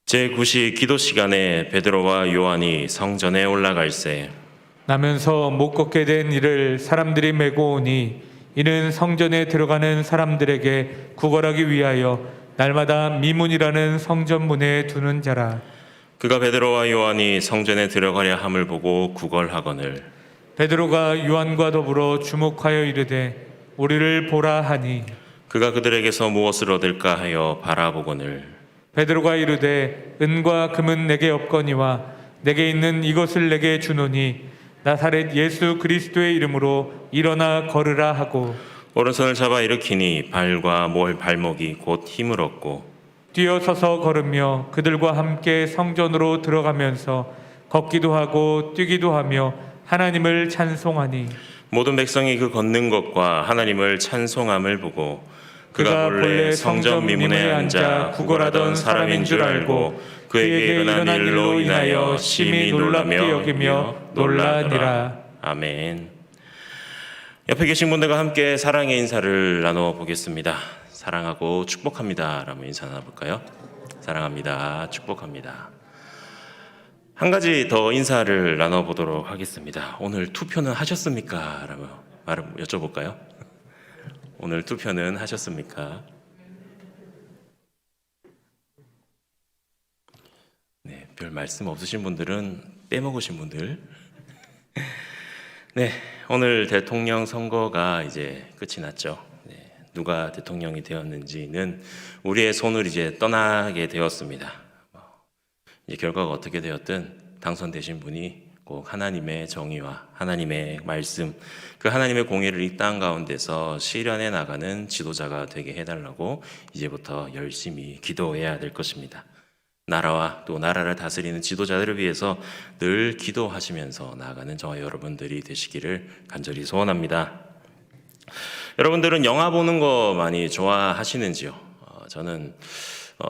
제9시 기도 시간에 베드로와 요한이 성전에 올라갈새 나면서 못 걷게 된 이를 사람들이 메고 오니 이는 성전에 들어가는 사람들에게 구걸하기 위하여 날마다 미문이라는 성전문에 두는 자라. 그가 베드로와 요한이 성전에 들어가려 함을 보고 구걸하거늘 베드로가 요한과 더불어 주목하여 이르되 우리를 보라 하니 그가 그들에게서 무엇을 얻을까 하여 바라보거늘 베드로가 이르되 은과 금은 내게 없거니와 내게 있는 이것을 내게 주노니 나사렛 예수 그리스도의 이름으로 일어나 걸으라 하고 오른손을 잡아 일으키니 발과 발목이 곧 힘을 얻고 뛰어서서 걸으며 그들과 함께 성전으로 들어가면서 걷기도 하고 뛰기도 하며 하나님을 찬송하니 모든 백성이 그 걷는 것과 하나님을 찬송함을 보고 그가 본래 성전 미문에 앉아 구걸하던 사람인 줄 알고 그에게 일어난 일로 인하여 심히 놀랍게 여기며 놀라니라. 아멘. 옆에 계신 분들과 함께 사랑의 인사를 나눠보겠습니다. 사랑하고 축복합니다 라고 인사 나눠볼까요? 사랑합니다, 축복합니다. 한 가지 더 인사를 나눠보도록 하겠습니다. 오늘 투표는 하셨습니까? 라고 말을 여쭤볼까요? 오늘 투표는 하셨습니까? 네, 별 말씀 없으신 분들은 빼먹으신 분들. 네, 오늘 대통령 선거가 이제 끝이 났죠. 네, 누가 대통령이 되었는지는 우리의 손을 이제 떠나게 되었습니다. 이제 결과가 어떻게 되었든 당선되신 분이 꼭 하나님의 정의와 하나님의 말씀, 그 하나님의 공의를 이 땅 가운데서 실현해 나가는 지도자가 되게 해달라고 이제부터 열심히 기도해야 될 것입니다. 나라와 또 나라를 다스리는 지도자들을 위해서 늘 기도하시면서 나아가는 저와 여러분들이 되시기를 간절히 소원합니다. 여러분들은 영화 보는 거 많이 좋아하시는지요? 저는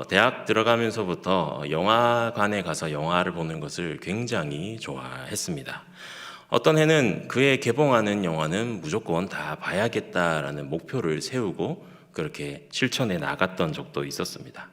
대학 들어가면서부터 영화관에 가서 영화를 보는 것을 굉장히 좋아했습니다. 어떤 해는 그해 개봉하는 영화는 무조건 다 봐야겠다라는 목표를 세우고 그렇게 실천해 나갔던 적도 있었습니다.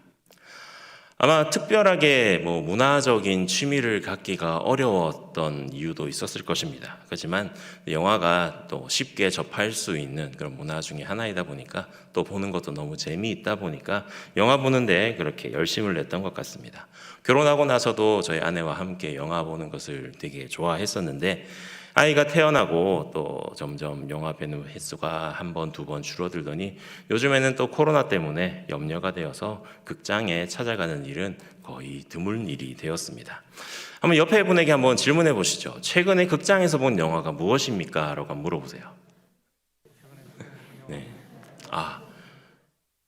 아마 특별하게 문화적인 취미를 갖기가 어려웠던 이유도 있었을 것입니다. 그렇지만 영화가 또 쉽게 접할 수 있는 그런 문화 중에 하나이다 보니까 또 보는 것도 너무 재미있다 보니까 영화 보는데 그렇게 열심을 냈던 것 같습니다. 결혼하고 나서도 저희 아내와 함께 영화 보는 것을 되게 좋아했었는데 아이가 태어나고 또 점점 영화 보는 횟수가 한 번, 두 번 줄어들더니 요즘에는 또 코로나 때문에 염려가 되어서 극장에 찾아가는 일은 거의 드문 일이 되었습니다. 한번 옆에 분에게 한번 질문해 보시죠. 최근에 극장에서 본 영화가 무엇입니까? 라고 물어보세요. 네.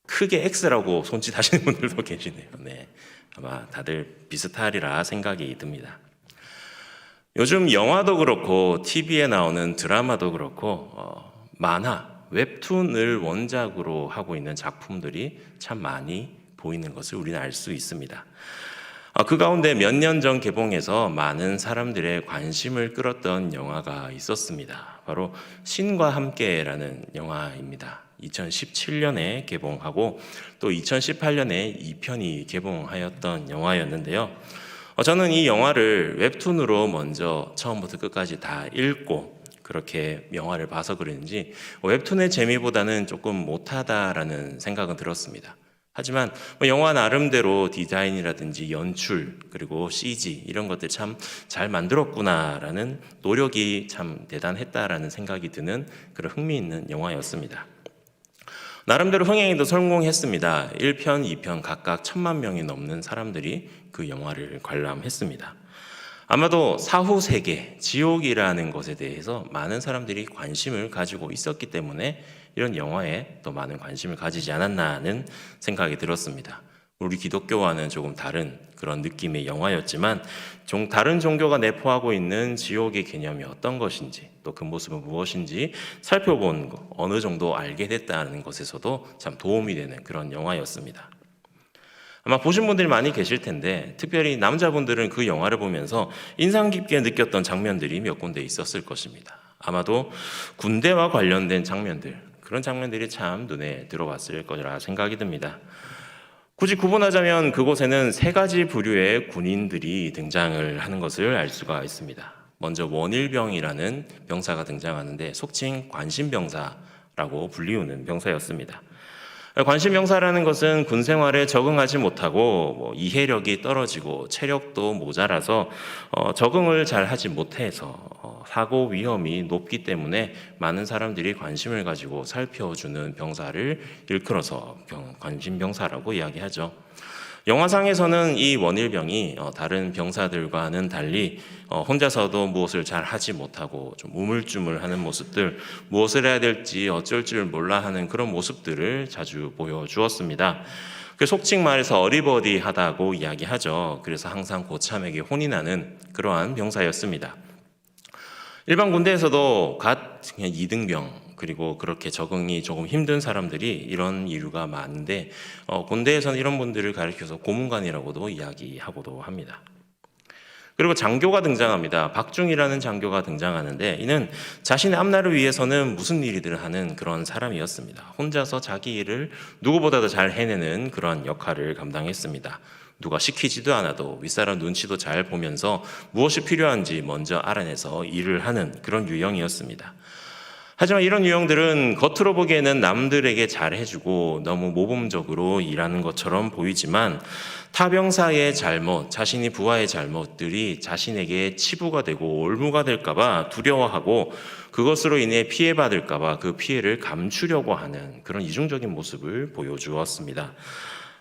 크게 X라고 손짓하시는 분들도 계시네요. 네. 아마 다들 비슷하리라 생각이 듭니다. 요즘 영화도 그렇고 TV에 나오는 드라마도 그렇고 만화, 웹툰을 원작으로 하고 있는 작품들이 참 많이 보이는 것을 우리는 알 수 있습니다. 그 가운데 몇 년 전 개봉해서 많은 사람들의 관심을 끌었던 영화가 있었습니다. 바로 신과 함께라는 영화입니다. 2017년에 개봉하고 또 2018년에 2편이 개봉하였던 영화였는데요. 저는 이 영화를 웹툰으로 먼저 처음부터 끝까지 다 읽고 그렇게 영화를 봐서 그런지 웹툰의 재미보다는 조금 못하다라는 생각은 들었습니다. 하지만 영화 나름대로 디자인이라든지 연출 그리고 CG 이런 것들 참 잘 만들었구나라는 노력이 참 대단했다라는 생각이 드는 그런 흥미있는 영화였습니다. 나름대로 흥행에도 성공했습니다. 1편, 2편 각각 1,000만 명이 넘는 사람들이 그 영화를 관람했습니다. 아마도 사후 세계, 지옥이라는 것에 대해서 많은 사람들이 관심을 가지고 있었기 때문에 이런 영화에 더 많은 관심을 가지지 않았나 하는 생각이 들었습니다. 우리 기독교와는 조금 다른 그런 느낌의 영화였지만 다른 종교가 내포하고 있는 지옥의 개념이 어떤 것인지 또 그 모습은 무엇인지 살펴본 거, 어느 정도 알게 됐다는 것에서도 참 도움이 되는 그런 영화였습니다. 아마 보신 분들이 많이 계실 텐데 특별히 남자분들은 그 영화를 보면서 인상 깊게 느꼈던 장면들이 몇 군데 있었을 것입니다. 아마도 군대와 관련된 장면들, 그런 장면들이 참 눈에 들어왔을 거라 생각이 듭니다. 굳이 구분하자면 그곳에는 세 가지 부류의 군인들이 등장을 하는 것을 알 수가 있습니다. 먼저 원일병이라는 병사가 등장하는데 속칭 관심병사라고 불리우는 병사였습니다. 관심병사라는 것은 군 생활에 적응하지 못하고 이해력이 떨어지고 체력도 모자라서 적응을 잘 하지 못해서 사고 위험이 높기 때문에 많은 사람들이 관심을 가지고 살펴주는 병사를 일컬어서 관심병사라고 이야기하죠. 영화상에서는 이 원일병이 다른 병사들과는 달리 혼자서도 무엇을 잘 하지 못하고 좀 우물쭈물하는 모습들, 무엇을 해야 될지 어쩔 줄 몰라 하는 그런 모습들을 자주 보여주었습니다. 그 속칭 말해서 어리버디하다고 이야기하죠. 그래서 항상 고참에게 혼이 나는 그러한 병사였습니다. 일반 군대에서도 갓 그냥 이등병 그리고 그렇게 적응이 조금 힘든 사람들이 이런 이유가 많은데 군대에서는 이런 분들을 가리켜서 고문관이라고도 이야기하고도 합니다. 그리고 장교가 등장합니다. 박중이라는 장교가 등장하는데 이는 자신의 앞날을 위해서는 무슨 일이든 하는 그런 사람이었습니다. 혼자서 자기 일을 누구보다도 잘 해내는 그런 역할을 감당했습니다. 누가 시키지도 않아도 윗사람 눈치도 잘 보면서 무엇이 필요한지 먼저 알아내서 일을 하는 그런 유형이었습니다. 하지만 이런 유형들은 겉으로 보기에는 남들에게 잘해주고 너무 모범적으로 일하는 것처럼 보이지만 타병사의 잘못, 자신이 부하의 잘못들이 자신에게 치부가 되고 올무가 될까봐 두려워하고 그것으로 인해 피해받을까봐 그 피해를 감추려고 하는 그런 이중적인 모습을 보여주었습니다.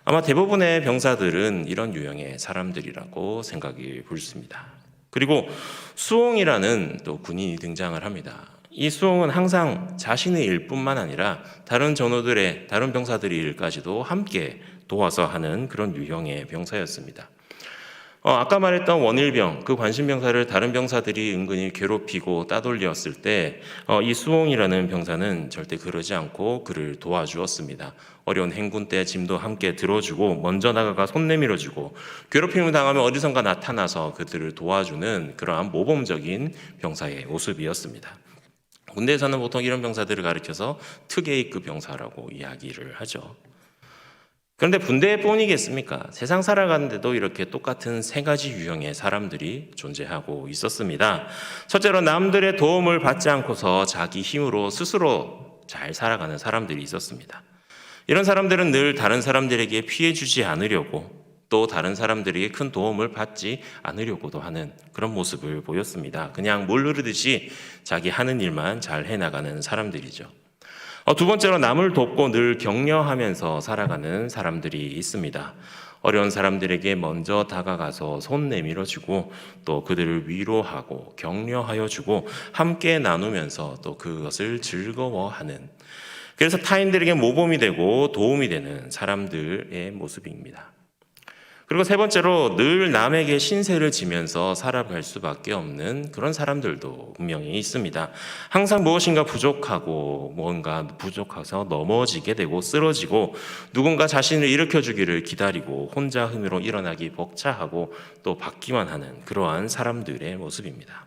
아마 대부분의 병사들은 이런 유형의 사람들이라고 생각이 불습니다. 그리고 수홍이라는 또 군인이 등장을 합니다. 이 수홍은 항상 자신의 일뿐만 아니라 다른 전우들의 다른 병사들의 일까지도 함께 도와서 하는 그런 유형의 병사였습니다. 아까 말했던 원일병, 그 관심병사를 다른 병사들이 은근히 괴롭히고 따돌렸을 때 이 수홍이라는 병사는 절대 그러지 않고 그를 도와주었습니다. 어려운 행군 때 짐도 함께 들어주고 먼저 나가가 손 내밀어주고 괴롭힘을 당하면 어디선가 나타나서 그들을 도와주는 그러한 모범적인 병사의 모습이었습니다. 군대에서는 보통 이런 병사들을 가리켜서 특A급 병사라고 이야기를 하죠. 그런데 군대뿐이겠습니까? 세상 살아가는데도 이렇게 똑같은 세 가지 유형의 사람들이 존재하고 있었습니다. 첫째로 남들의 도움을 받지 않고서 자기 힘으로 스스로 잘 살아가는 사람들이 있었습니다. 이런 사람들은 늘 다른 사람들에게 피해 주지 않으려고 또 다른 사람들에게 큰 도움을 받지 않으려고도 하는 그런 모습을 보였습니다. 그냥 물 흐르듯이 자기 하는 일만 잘 해나가는 사람들이죠. 두 번째로 남을 돕고 늘 격려하면서 살아가는 사람들이 있습니다. 어려운 사람들에게 먼저 다가가서 손 내밀어주고 또 그들을 위로하고 격려하여 주고 함께 나누면서 또 그것을 즐거워하는, 그래서 타인들에게 모범이 되고 도움이 되는 사람들의 모습입니다. 그리고 세 번째로 늘 남에게 신세를 지면서 살아갈 수밖에 없는 그런 사람들도 분명히 있습니다. 항상 무엇인가 부족하고 뭔가 부족해서 넘어지게 되고 쓰러지고 누군가 자신을 일으켜주기를 기다리고 혼자 힘으로 일어나기 벅차하고 또 받기만 하는 그러한 사람들의 모습입니다.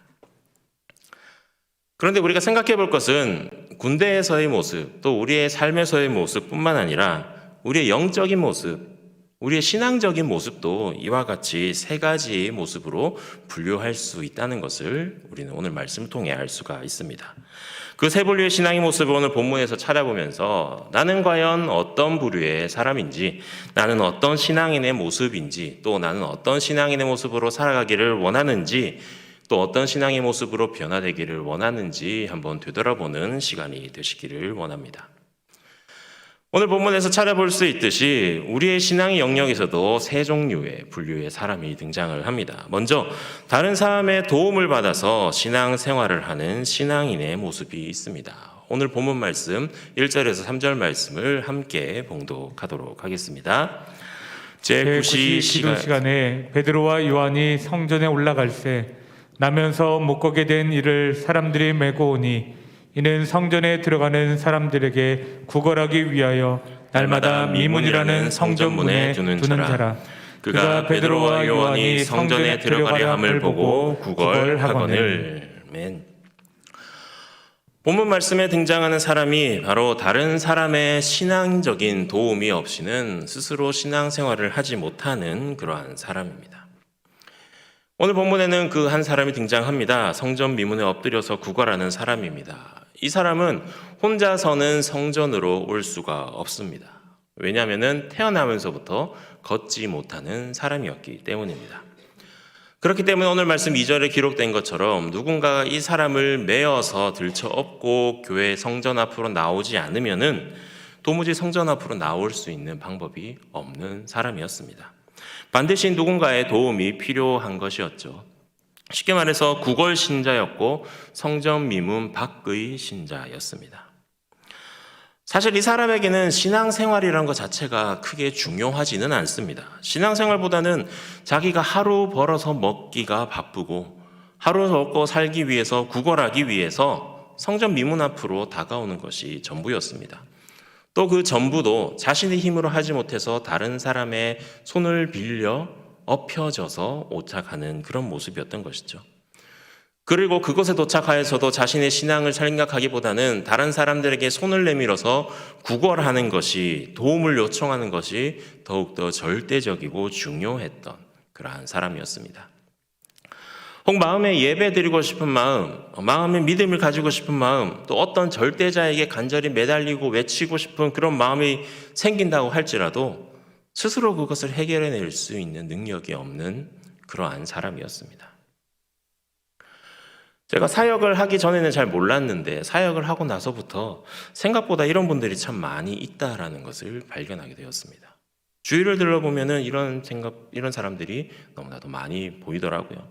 그런데 우리가 생각해 볼 것은 군대에서의 모습 또 우리의 삶에서의 모습뿐만 아니라 우리의 영적인 모습, 우리의 신앙적인 모습도 이와 같이 세 가지의 모습으로 분류할 수 있다는 것을 우리는 오늘 말씀을 통해 알 수가 있습니다. 그 세 부류의 신앙의 모습을 오늘 본문에서 찾아보면서 나는 과연 어떤 부류의 사람인지, 나는 어떤 신앙인의 모습인지, 또 나는 어떤 신앙인의 모습으로 살아가기를 원하는지, 또 어떤 신앙의 모습으로 변화되기를 원하는지 한번 되돌아보는 시간이 되시기를 원합니다. 오늘 본문에서 찾아볼 수 있듯이 우리의 신앙의 영역에서도 세 종류의 분류의 사람이 등장을 합니다. 먼저 다른 사람의 도움을 받아서 신앙 생활을 하는 신앙인의 모습이 있습니다. 오늘 본문 말씀 1절에서 3절 말씀을 함께 봉독하도록 하겠습니다. 제9시 기도 시간에 베드로와 요한이 성전에 올라갈새 나면서 못 걷게 된 이를 사람들이 메고 오니 이는 성전에 들어가는 사람들에게 구걸하기 위하여 날마다 미문이라는 성전문에 두는 자라. 그가 베드로와 요한이 성전에 들어가려 함을 보고 구걸하거늘. 아멘. 본문 말씀에 등장하는 사람이 바로 다른 사람의 신앙적인 도움이 없이는 스스로 신앙생활을 하지 못하는 그러한 사람입니다. 오늘 본문에는 그 한 사람이 등장합니다. 성전 미문에 엎드려서 구걸하는 사람입니다. 이 사람은 혼자서는 성전으로 올 수가 없습니다. 왜냐하면 태어나면서부터 걷지 못하는 사람이었기 때문입니다. 그렇기 때문에 오늘 말씀 2절에 기록된 것처럼 누군가가 이 사람을 메어서 들쳐업고 교회 성전 앞으로 나오지 않으면은 도무지 성전 앞으로 나올 수 있는 방법이 없는 사람이었습니다. 반드시 누군가의 도움이 필요한 것이었죠. 쉽게 말해서 구걸 신자였고 성전 미문 밖의 신자였습니다. 사실 이 사람에게는 신앙생활이라는 것 자체가 크게 중요하지는 않습니다. 신앙생활보다는 자기가 하루 벌어서 먹기가 바쁘고 하루 먹고 살기 위해서 구걸하기 위해서 성전 미문 앞으로 다가오는 것이 전부였습니다. 또 그 전부도 자신의 힘으로 하지 못해서 다른 사람의 손을 빌려 엎혀져서 오착하는 그런 모습이었던 것이죠. 그리고 그곳에 도착하여서도 자신의 신앙을 생각하기보다는 다른 사람들에게 손을 내밀어서 구걸하는 것이, 도움을 요청하는 것이 더욱더 절대적이고 중요했던 그러한 사람이었습니다. 혹 마음에 예배 드리고 싶은 마음, 마음에 믿음을 가지고 싶은 마음, 또 어떤 절대자에게 간절히 매달리고 외치고 싶은 그런 마음이 생긴다고 할지라도 스스로 그것을 해결해낼 수 있는 능력이 없는 그러한 사람이었습니다. 제가 사역을 하기 전에는 잘 몰랐는데 사역을 하고 나서부터 생각보다 이런 분들이 참 많이 있다라는 것을 발견하게 되었습니다. 주위를 둘러보면은 이런 사람들이 너무나도 많이 보이더라고요.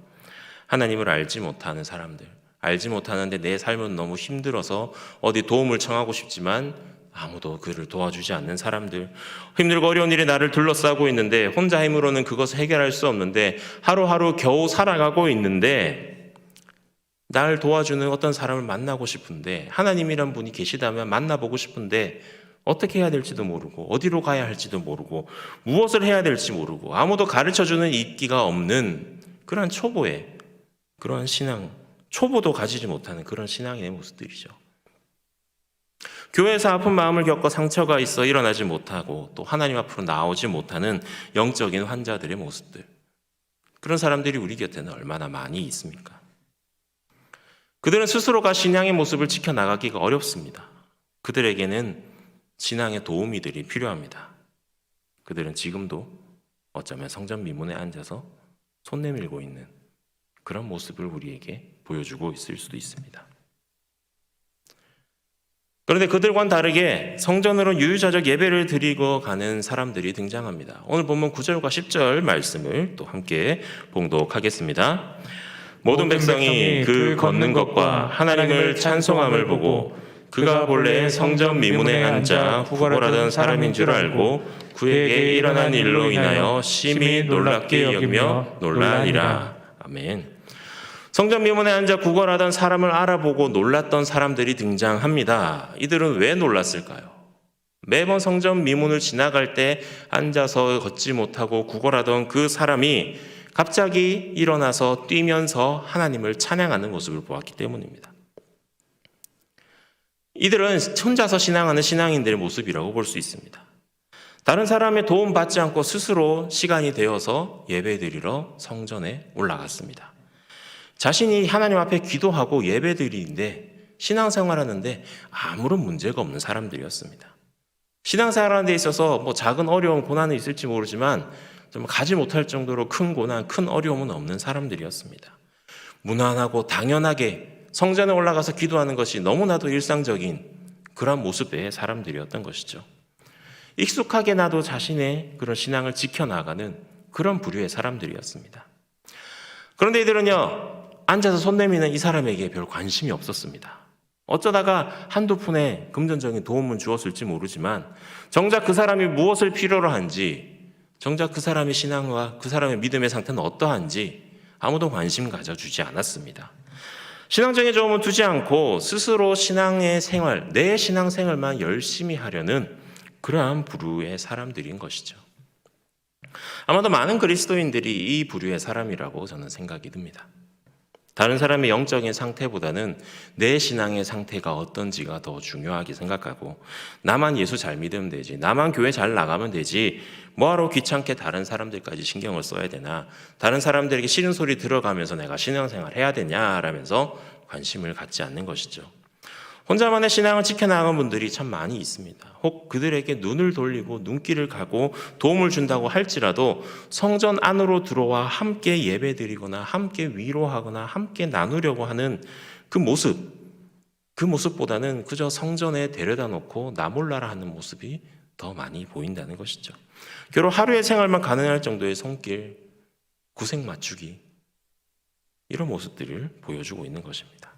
하나님을 알지 못하는 사람들, 알지 못하는데 내 삶은 너무 힘들어서 어디 도움을 청하고 싶지만 아무도 그를 도와주지 않는 사람들, 힘들고 어려운 일이 나를 둘러싸고 있는데 혼자 힘으로는 그것을 해결할 수 없는데 하루하루 겨우 살아가고 있는데 날 도와주는 어떤 사람을 만나고 싶은데 하나님이란 분이 계시다면 만나보고 싶은데 어떻게 해야 될지도 모르고 어디로 가야 할지도 모르고 무엇을 해야 될지 모르고 아무도 가르쳐주는 있기가 없는 그런 초보의 그런 신앙, 초보도 가지지 못하는 그런 신앙의 모습들이죠. 교회에서 아픈 마음을 겪어 상처가 있어 일어나지 못하고 또 하나님 앞으로 나오지 못하는 영적인 환자들의 모습들, 그런 사람들이 우리 곁에는 얼마나 많이 있습니까? 그들은 스스로가 신앙의 모습을 지켜나가기가 어렵습니다. 그들에게는 신앙의 도우미들이 필요합니다. 그들은 지금도 어쩌면 성전 미문에 앉아서 손 내밀고 있는 그런 모습을 우리에게 보여주고 있을 수도 있습니다. 그런데 그들과는 다르게 성전으로 유유자적 예배를 드리고 가는 사람들이 등장합니다. 오늘 본문 9절과 10절 말씀을 또 함께 봉독하겠습니다. 모든 백성이 그 걷는 것과 하나님을 찬송함을 보고 그가 본래 성전 미문에 앉아 구걸하던 사람인 줄 알고 그에게 일어난 일로 인하여 심히 놀랍게 여기며 놀라니라. 아멘. 성전 미문에 앉아 구걸하던 사람을 알아보고 놀랐던 사람들이 등장합니다. 이들은 왜 놀랐을까요? 매번 성전 미문을 지나갈 때 앉아서 걷지 못하고 구걸하던 그 사람이 갑자기 일어나서 뛰면서 하나님을 찬양하는 모습을 보았기 때문입니다. 이들은 혼자서 신앙하는 신앙인들의 모습이라고 볼 수 있습니다. 다른 사람의 도움 받지 않고 스스로 시간이 되어서 예배드리러 성전에 올라갔습니다. 자신이 하나님 앞에 기도하고 예배드리는데 신앙생활하는데 아무런 문제가 없는 사람들이었습니다. 신앙생활하는 데 있어서 뭐 작은 어려움, 고난이 있을지 모르지만 좀 가지 못할 정도로 큰 고난, 큰 어려움은 없는 사람들이었습니다. 무난하고 당연하게 성전에 올라가서 기도하는 것이 너무나도 일상적인 그런 모습의 사람들이었던 것이죠. 익숙하게 나도 자신의 그런 신앙을 지켜나가는 그런 부류의 사람들이었습니다. 그런데 이들은요, 앉아서 손 내미는 이 사람에게 별 관심이 없었습니다. 어쩌다가 한두 푼의 금전적인 도움은 주었을지 모르지만 정작 그 사람이 무엇을 필요로 한지, 정작 그 사람의 신앙과 그 사람의 믿음의 상태는 어떠한지 아무도 관심 가져주지 않았습니다. 신앙적인 조언은 두지 않고 스스로 신앙의 생활, 내 신앙생활만 열심히 하려는 그러한 부류의 사람들인 것이죠. 아마도 많은 그리스도인들이 이 부류의 사람이라고 저는 생각이 듭니다. 다른 사람의 영적인 상태보다는 내 신앙의 상태가 어떤지가 더 중요하게 생각하고, 나만 예수 잘 믿으면 되지, 나만 교회 잘 나가면 되지, 뭐하러 귀찮게 다른 사람들까지 신경을 써야 되나, 다른 사람들에게 싫은 소리 들어가면서 내가 신앙생활 해야 되냐라면서 관심을 갖지 않는 것이죠. 혼자만의 신앙을 지켜나가는 분들이 참 많이 있습니다. 혹 그들에게 눈을 돌리고 눈길을 가고 도움을 준다고 할지라도 성전 안으로 들어와 함께 예배드리거나 함께 위로하거나 함께 나누려고 하는 그 모습보다는 그저 성전에 데려다 놓고 나 몰라라 하는 모습이 더 많이 보인다는 것이죠. 결국 하루의 생활만 가능할 정도의 손길, 구색 맞추기, 이런 모습들을 보여주고 있는 것입니다.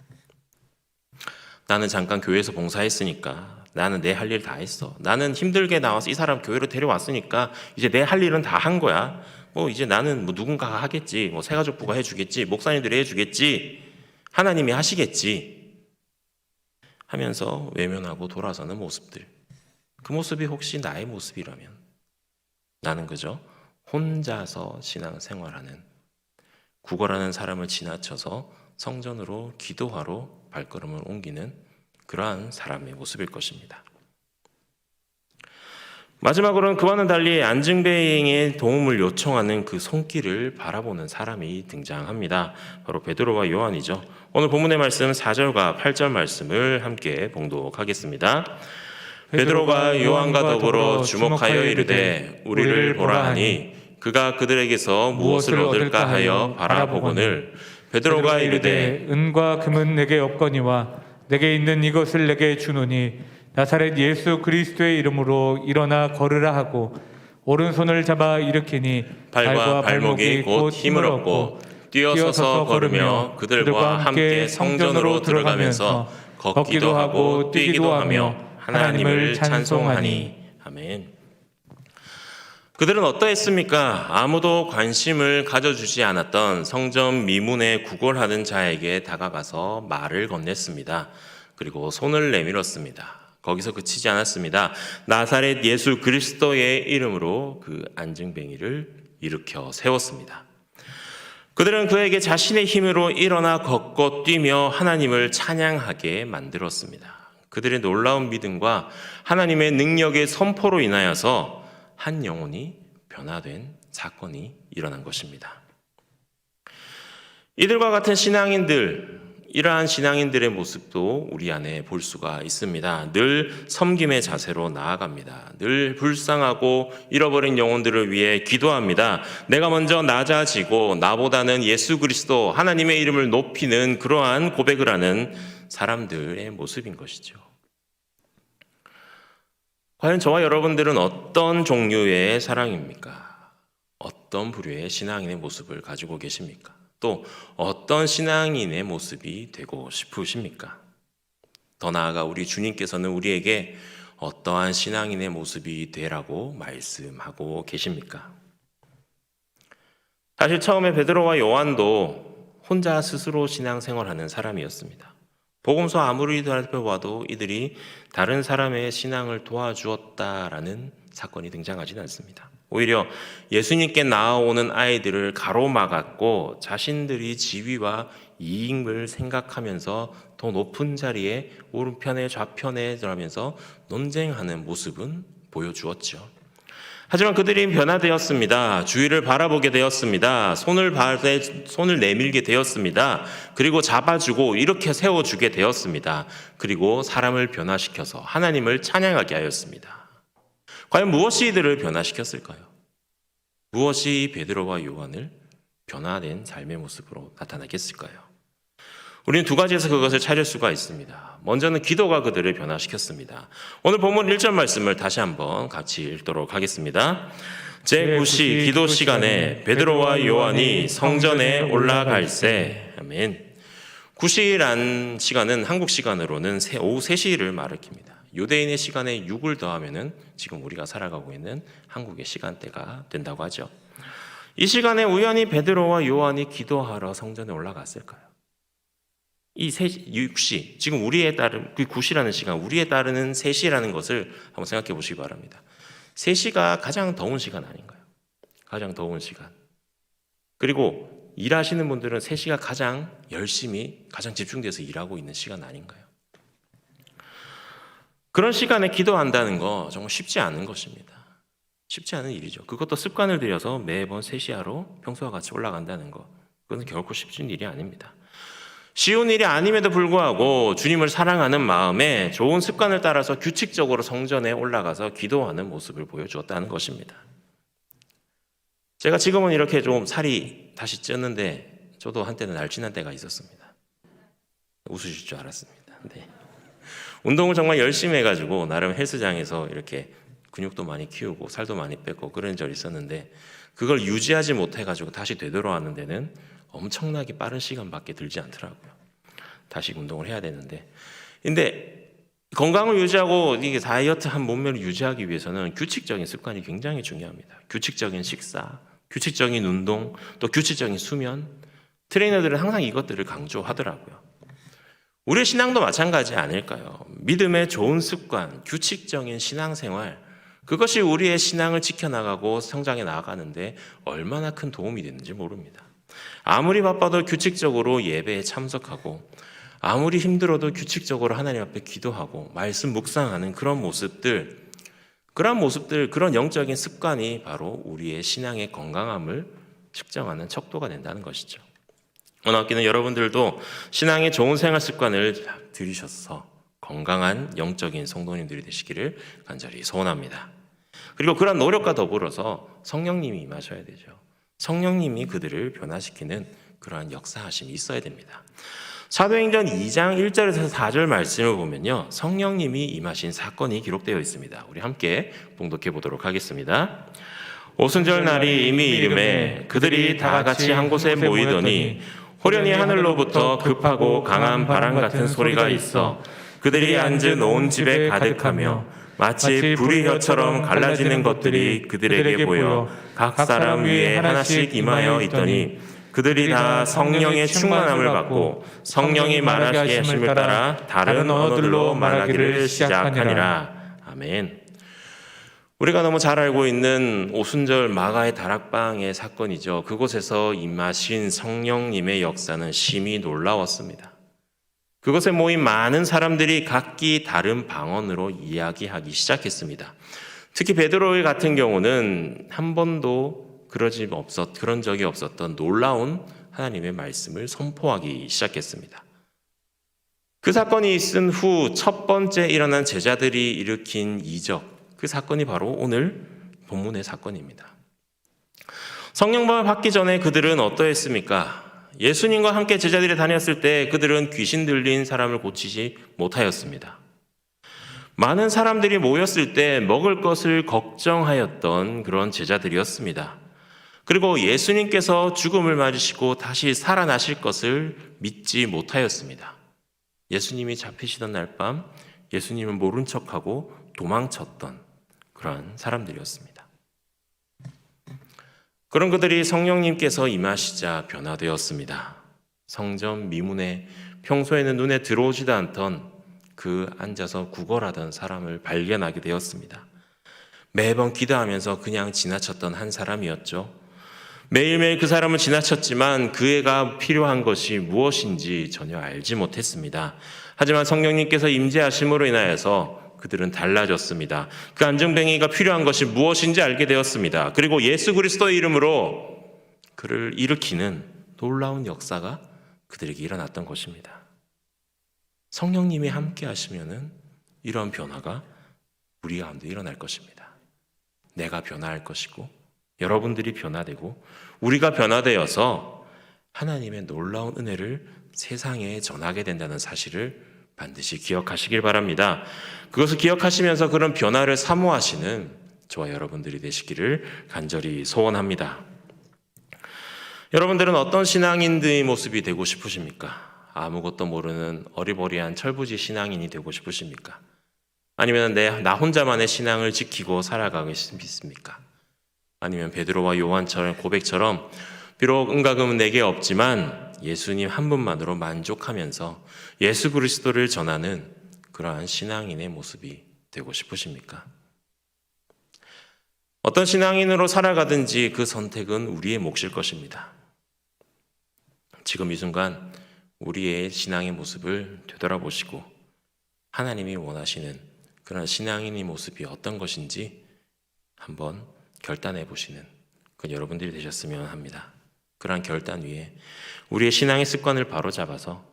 나는 잠깐 교회에서 봉사했으니까, 나는 내 할 일 다 했어, 나는 힘들게 나와서 이 사람 교회로 데려왔으니까 이제 내 할 일은 다 한 거야, 이제 나는 누군가가 하겠지, 새가족부가 해주겠지, 목사님들이 해주겠지, 하나님이 하시겠지 하면서 외면하고 돌아서는 모습들, 그 모습이 혹시 나의 모습이라면 나는 그저 혼자서 신앙생활하는, 구걸하는 사람을 지나쳐서 성전으로 기도하러 발걸음을 옮기는 그러한 사람의 모습일 것입니다. 마지막으로는 그와는 달리 안증뱅이의 도움을 요청하는 그 손길을 바라보는 사람이 등장합니다. 바로 베드로와 요한이죠. 오늘 본문의 말씀 4절과 8절 말씀을 함께 봉독하겠습니다. 베드로가 요한과 더불어 주목하여 이르되 우리를 보라 하니 그가 그들에게서 무엇을 얻을까 하여 바라보거늘, 베드로가 이르되 은과 금은 내게 없거니와 내게 있는 이것을 내게 주노니 나사렛 예수 그리스도의 이름으로 일어나 걸으라 하고 오른손을 잡아 일으키니 발과 발목이 곧 힘을 얻고 뛰어서서 걸으며 그들과 함께 성전으로 들어가면서 걷기도 하고 뛰기도 하며 하나님을 찬송하니. 아멘. 그들은 어떠했습니까? 아무도 관심을 가져주지 않았던 성전 미문에 구걸하는 자에게 다가가서 말을 건넸습니다. 그리고 손을 내밀었습니다. 거기서 그치지 않았습니다. 나사렛 예수 그리스도의 이름으로 그 안증뱅이를 일으켜 세웠습니다. 그들은 그에게 자신의 힘으로 일어나 걷고 뛰며 하나님을 찬양하게 만들었습니다. 그들의 놀라운 믿음과 하나님의 능력의 선포로 인하여서 한 영혼이 변화된 사건이 일어난 것입니다. 이들과 같은 신앙인들, 이러한 신앙인들의 모습도 우리 안에 볼 수가 있습니다. 늘 섬김의 자세로 나아갑니다. 늘 불쌍하고 잃어버린 영혼들을 위해 기도합니다. 내가 먼저 낮아지고 나보다는 예수 그리스도 하나님의 이름을 높이는 그러한 고백을 하는 사람들의 모습인 것이죠. 과연 저와 여러분들은 어떤 종류의 사랑입니까? 어떤 부류의 신앙인의 모습을 가지고 계십니까? 또 어떤 신앙인의 모습이 되고 싶으십니까? 더 나아가 우리 주님께서는 우리에게 어떠한 신앙인의 모습이 되라고 말씀하고 계십니까? 사실 처음에 베드로와 요한도 혼자 스스로 신앙생활하는 사람이었습니다. 복음서 아무리 살펴봐도 이들이 다른 사람의 신앙을 도와주었다라는 사건이 등장하지는 않습니다. 오히려 예수님께 나아오는 아이들을 가로막았고 자신들이 지위와 이익을 생각하면서 더 높은 자리에 오른편에 좌편에 들어가면서 논쟁하는 모습은 보여주었죠. 하지만 그들이 변화되었습니다. 주위를 바라보게 되었습니다. 손을 내밀게 되었습니다. 그리고 잡아주고 이렇게 세워주게 되었습니다. 그리고 사람을 변화시켜서 하나님을 찬양하게 하였습니다. 과연 무엇이 이들을 변화시켰을까요? 무엇이 베드로와 요한을 변화된 삶의 모습으로 나타나겠을까요? 우리는 두 가지에서 그것을 찾을 수가 있습니다. 먼저는 기도가 그들을 변화시켰습니다. 오늘 본문 1절 말씀을 다시 한번 같이 읽도록 하겠습니다. 제9시 기도 시간에 베드로와 요한이 성전에 올라갈새. 아멘. 9시란 시간은 한국 시간으로는 오후 3시를 말합니다. 유대인의 시간에 6을 더하면은 지금 우리가 살아가고 있는 한국의 시간대가 된다고 하죠. 이 시간에 우연히 베드로와 요한이 기도하러 성전에 올라갔을까요? 이 6시, 지금 우리에 따른 그 9시라는 시간, 우리에 따르는 3시라는 것을 한번 생각해 보시기 바랍니다. 3시가 가장 더운 시간 아닌가요? 가장 더운 시간. 그리고 일하시는 분들은 3시가 가장 열심히, 가장 집중돼서 일하고 있는 시간 아닌가요? 그런 시간에 기도한다는 거 정말 쉽지 않은 것입니다. 쉽지 않은 일이죠. 그것도 습관을 들여서 매번 3시야로 평소와 같이 올라간다는 거, 그건 결코 쉽진 일이 아닙니다. 쉬운 일이 아님에도 불구하고 주님을 사랑하는 마음에 좋은 습관을 따라서 규칙적으로 성전에 올라가서 기도하는 모습을 보여주었다는 것입니다. 제가 지금은 이렇게 좀 살이 다시 쪘는데 저도 한때는 날씬한 때가 있었습니다. 웃으실 줄 알았습니다. 네. 운동을 정말 열심히 해가지고 나름 헬스장에서 이렇게 근육도 많이 키우고 살도 많이 뺐고 그런 적이 있었는데, 그걸 유지하지 못해가지고 다시 되돌아왔는 데는 엄청나게 빠른 시간밖에 들지 않더라고요. 다시 운동을 해야 되는데, 근데 건강을 유지하고 이게 다이어트한 몸매를 유지하기 위해서는 규칙적인 습관이 굉장히 중요합니다. 규칙적인 식사, 규칙적인 운동, 또 규칙적인 수면. 트레이너들은 항상 이것들을 강조하더라고요. 우리의 신앙도 마찬가지 아닐까요? 믿음의 좋은 습관, 규칙적인 신앙생활, 그것이 우리의 신앙을 지켜나가고 성장해 나가는데 얼마나 큰 도움이 되는지 모릅니다. 아무리 바빠도 규칙적으로 예배에 참석하고, 아무리 힘들어도 규칙적으로 하나님 앞에 기도하고 말씀 묵상하는 그런 모습들, 그런 영적인 습관이 바로 우리의 신앙의 건강함을 측정하는 척도가 된다는 것이죠. 오늘 학기는 여러분들도 신앙의 좋은 생활 습관을 들이셔서 건강한 영적인 성도님들이 되시기를 간절히 소원합니다. 그리고 그런 노력과 더불어서 성령님이 임하셔야 되죠. 성령님이 그들을 변화시키는 그러한 역사하심이 있어야 됩니다. 사도행전 2장 1절에서 4절 말씀을 보면요, 성령님이 임하신 사건이 기록되어 있습니다. 우리 함께 봉독해 보도록 하겠습니다. 오순절 날이 이미 이름에 그들이 다 같이 한 곳에 모이더니 호련히 하늘로부터 급하고 강한 바람 같은 소리가 있어 그들이 앉은 온 집에 가득하며 마치 불이 혀처럼 갈라지는 것들이 그들에게 보여 각 사람 위에 하나씩 임하여 있더니 그들이 다 성령의 충만함을 받고 성령이 말하게 하심을 따라 다른 언어들로 말하기를 시작하니라. 아멘. 우리가 너무 잘 알고 있는 오순절 마가의 다락방의 사건이죠. 그곳에서 임하신 성령님의 역사는 심히 놀라웠습니다. 그곳에 모인 많은 사람들이 각기 다른 방언으로 이야기하기 시작했습니다. 특히 베드로 같은 경우는 한 번도 그런 적이 없었던 놀라운 하나님의 말씀을 선포하기 시작했습니다. 그 사건이 있은 후 첫 번째 일어난 제자들이 일으킨 이적, 그 사건이 바로 오늘 본문의 사건입니다. 성령을 받기 전에 그들은 어떠했습니까? 예수님과 함께 제자들이 다녔을 때 그들은 귀신 들린 사람을 고치지 못하였습니다. 많은 사람들이 모였을 때 먹을 것을 걱정하였던 그런 제자들이었습니다. 그리고 예수님께서 죽음을 맞으시고 다시 살아나실 것을 믿지 못하였습니다. 예수님이 잡히시던 날 밤 예수님을 모른 척하고 도망쳤던 그런 사람들이었습니다. 그런 그들이 성령님께서 임하시자 변화되었습니다. 성전 미문에 평소에는 눈에 들어오지도 않던 그 앉아서 구걸하던 사람을 발견하게 되었습니다. 매번 기도하면서 그냥 지나쳤던 한 사람이었죠. 매일매일 그 사람을 지나쳤지만 그 애가 필요한 것이 무엇인지 전혀 알지 못했습니다. 하지만 성령님께서 임재하심으로 인하여서 그들은 달라졌습니다. 그 안정뱅이가 필요한 것이 무엇인지 알게 되었습니다. 그리고 예수 그리스도의 이름으로 그를 일으키는 놀라운 역사가 그들에게 일어났던 것입니다. 성령님이 함께 하시면은 이런 변화가 우리 가운데 일어날 것입니다. 내가 변화할 것이고 여러분들이 변화되고 우리가 변화되어서 하나님의 놀라운 은혜를 세상에 전하게 된다는 사실을 반드시 기억하시길 바랍니다. 그것을 기억하시면서 그런 변화를 사모하시는 저와 여러분들이 되시기를 간절히 소원합니다. 여러분들은 어떤 신앙인들의 모습이 되고 싶으십니까? 아무것도 모르는 어리버리한 철부지 신앙인이 되고 싶으십니까? 아니면 나 혼자만의 신앙을 지키고 살아가고 싶습니까? 아니면 베드로와 요한처럼 고백처럼 비록 은과금은 내게 없지만 예수님 한 분만으로 만족하면서 예수 그리스도를 전하는 그러한 신앙인의 모습이 되고 싶으십니까? 어떤 신앙인으로 살아가든지 그 선택은 우리의 몫일 것입니다. 지금 이 순간 우리의 신앙의 모습을 되돌아보시고 하나님이 원하시는 그런 신앙인의 모습이 어떤 것인지 한번 결단해 보시는 그 여러분들이 되셨으면 합니다. 그러한 결단 위에 우리의 신앙의 습관을 바로잡아서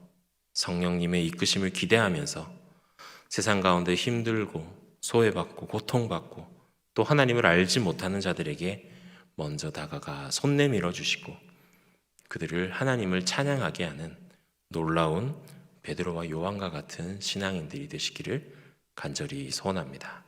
성령님의 이끄심을 기대하면서 세상 가운데 힘들고 소외받고 고통받고 또 하나님을 알지 못하는 자들에게 먼저 다가가 손 내밀어 주시고 그들을 하나님을 찬양하게 하는 놀라운 베드로와 요한과 같은 신앙인들이 되시기를 간절히 소원합니다.